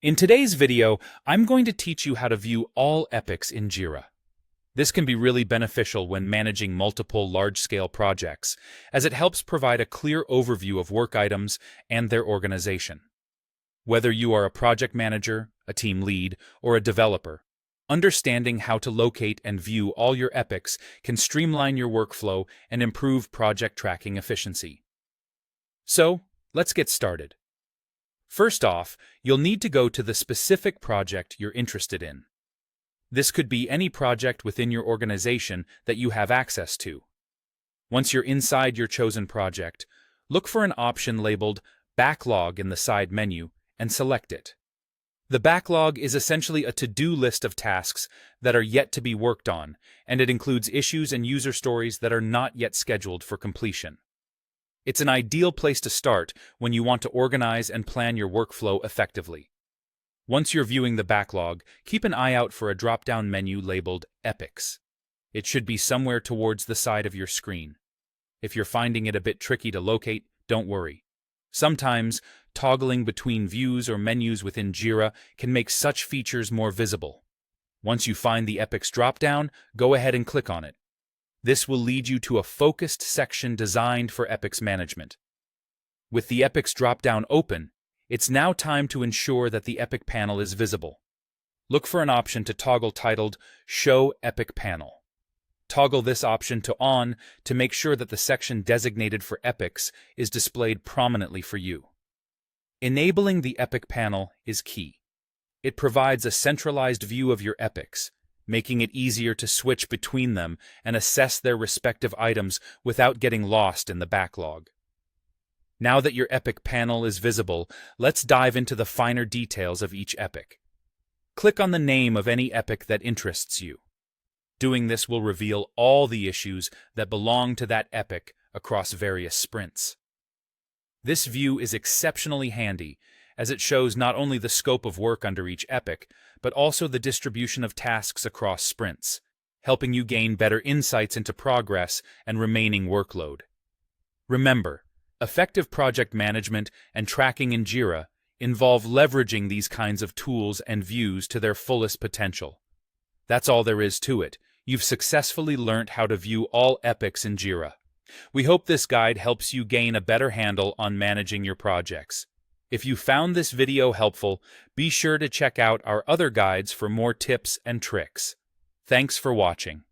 In today's video, I'm going to teach you how to view all epics in Jira. This can be really beneficial when managing multiple large-scale projects, as it helps provide a clear overview of work items and their organization. Whether you are a project manager, a team lead, or a developer, understanding how to locate and view all your epics can streamline your workflow and improve project tracking efficiency. So, let's get started. First off, you'll need to go to the specific project you're interested in. This could be any project within your organization that you have access to. Once you're inside your chosen project, look for an option labeled Backlog in the side menu and select it. The backlog is essentially a to-do list of tasks that are yet to be worked on, and it includes issues and user stories that are not yet scheduled for completion. It's an ideal place to start when you want to organize and plan your workflow effectively. Once you're viewing the backlog, keep an eye out for a drop-down menu labeled Epics. It should be somewhere towards the side of your screen. If you're finding it a bit tricky to locate, don't worry. Sometimes, toggling between views or menus within Jira can make such features more visible. Once you find the Epics drop-down, go ahead and click on it. This will lead you to a focused section designed for epics management. With the epics drop-down open, it's now time to ensure that the epic panel is visible. Look for an option to toggle titled Show Epic Panel. Toggle this option to On to make sure that the section designated for epics is displayed prominently for you. Enabling the epic panel is key. It provides a centralized view of your epics, making it easier to switch between them and assess their respective items without getting lost in the backlog. Now that your epic panel is visible, let's dive into the finer details of each epic. Click on the name of any epic that interests you. Doing this will reveal all the issues that belong to that epic across various sprints. This view is exceptionally handy, as it shows not only the scope of work under each epic, but also the distribution of tasks across sprints, helping you gain better insights into progress and remaining workload. Remember, effective project management and tracking in Jira involve leveraging these kinds of tools and views to their fullest potential. That's all there is to it. You've successfully learned how to view all epics in Jira. We hope this guide helps you gain a better handle on managing your projects. If you found this video helpful, be sure to check out our other guides for more tips and tricks. Thanks for watching.